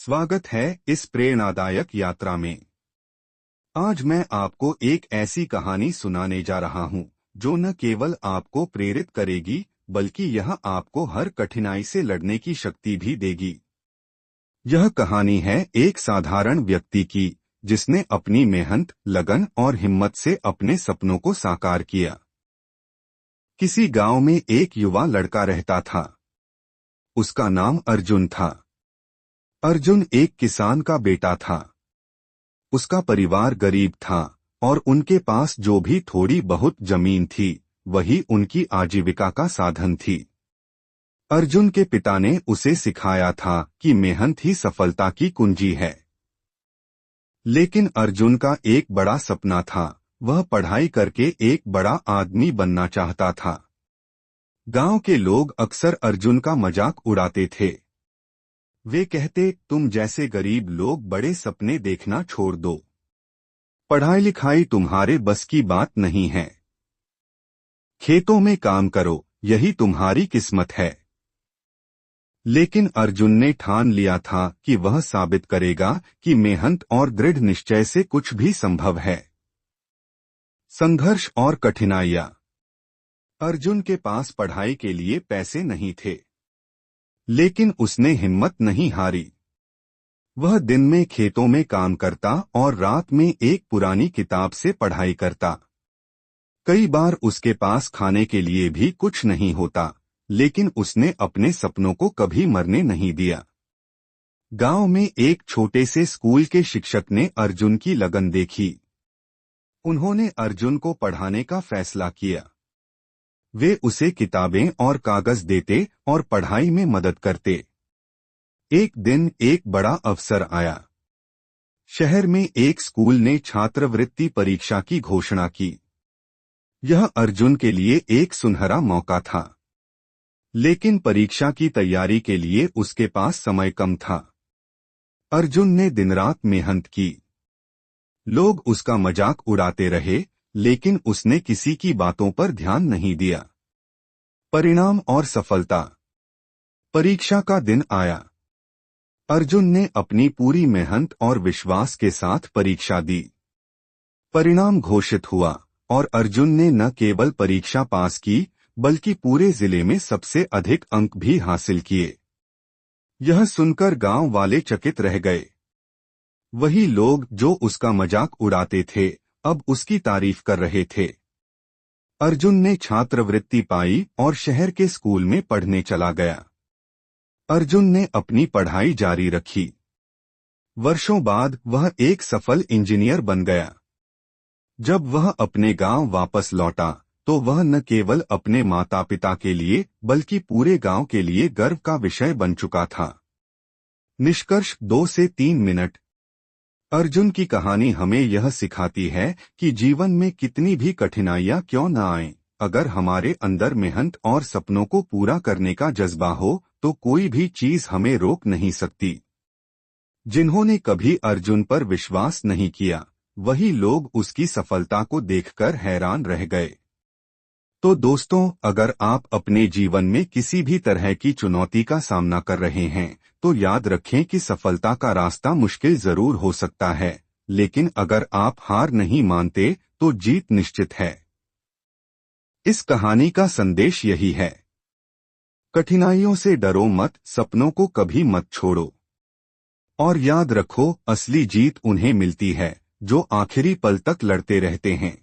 स्वागत है इस प्रेरणादायक यात्रा में। आज मैं आपको एक ऐसी कहानी सुनाने जा रहा हूं जो न केवल आपको प्रेरित करेगी बल्कि यह आपको हर कठिनाई से लड़ने की शक्ति भी देगी। यह कहानी है एक साधारण व्यक्ति की जिसने अपनी मेहनत, लगन और हिम्मत से अपने सपनों को साकार किया। किसी गांव में एक युवा लड़का रहता था। उसका नाम अर्जुन था। अर्जुन एक किसान का बेटा था। उसका परिवार गरीब था और उनके पास जो भी थोड़ी बहुत जमीन थी वही उनकी आजीविका का साधन थी। अर्जुन के पिता ने उसे सिखाया था कि मेहनत ही सफलता की कुंजी है। लेकिन अर्जुन का एक बड़ा सपना था। वह पढ़ाई करके एक बड़ा आदमी बनना चाहता था। गांव के लोग अक्सर अर्जुन का मजाक उड़ाते थे। वे कहते, तुम जैसे गरीब लोग बड़े सपने देखना छोड़ दो। पढ़ाई लिखाई तुम्हारे बस की बात नहीं है। खेतों में काम करो, यही तुम्हारी किस्मत है। लेकिन अर्जुन ने ठान लिया था कि वह साबित करेगा कि मेहनत और दृढ़ निश्चय से कुछ भी संभव है। संघर्ष और कठिनाइयां। अर्जुन के पास पढ़ाई के लिए पैसे नहीं थे, लेकिन उसने हिम्मत नहीं हारी। वह दिन में खेतों में काम करता और रात में एक पुरानी किताब से पढ़ाई करता। कई बार उसके पास खाने के लिए भी कुछ नहीं होता, लेकिन उसने अपने सपनों को कभी मरने नहीं दिया। गांव में एक छोटे से स्कूल के शिक्षक ने अर्जुन की लगन देखी। उन्होंने अर्जुन को पढ़ाने का फैसला किया। वे उसे किताबें और कागज देते और पढ़ाई में मदद करते। एक दिन एक बड़ा अवसर आया। शहर में एक स्कूल ने छात्रवृत्ति परीक्षा की घोषणा की। यह अर्जुन के लिए एक सुनहरा मौका था, लेकिन परीक्षा की तैयारी के लिए उसके पास समय कम था। अर्जुन ने दिन रात मेहनत की। लोग उसका मजाक उड़ाते रहे, लेकिन उसने किसी की बातों पर ध्यान नहीं दिया। परिणाम और सफलता। परीक्षा का दिन आया। अर्जुन ने अपनी पूरी मेहनत और विश्वास के साथ परीक्षा दी। परिणाम घोषित हुआ और अर्जुन ने न केवल परीक्षा पास की बल्कि पूरे जिले में सबसे अधिक अंक भी हासिल किए। यह सुनकर गांव वाले चकित रह गए। वही लोग जो उसका मजाक उड़ाते थे अब उसकी तारीफ कर रहे थे। अर्जुन ने छात्रवृत्ति पाई और शहर के स्कूल में पढ़ने चला गया। अर्जुन ने अपनी पढ़ाई जारी रखी। वर्षों बाद वह एक सफल इंजीनियर बन गया। जब वह अपने गांव वापस लौटा तो वह न केवल अपने माता पिता के लिए बल्कि पूरे गांव के लिए गर्व का विषय बन चुका था। निष्कर्ष 2 से 3 मिनट। अर्जुन की कहानी हमें यह सिखाती है कि जीवन में कितनी भी कठिनाइयां क्यों न आएं, अगर हमारे अंदर मेहनत और सपनों को पूरा करने का जज्बा हो तो कोई भी चीज हमें रोक नहीं सकती। जिन्होंने कभी अर्जुन पर विश्वास नहीं किया वही लोग उसकी सफलता को देखकर हैरान रह गए। तो दोस्तों, अगर आप अपने जीवन में किसी भी तरह की चुनौती का सामना कर रहे हैं तो याद रखें कि सफलता का रास्ता मुश्किल जरूर हो सकता है, लेकिन अगर आप हार नहीं मानते तो जीत निश्चित है। इस कहानी का संदेश यही है, कठिनाइयों से डरो मत, सपनों को कभी मत छोड़ो। और याद रखो, असली जीत उन्हें मिलती है जो आखिरी पल तक लड़ते रहते हैं।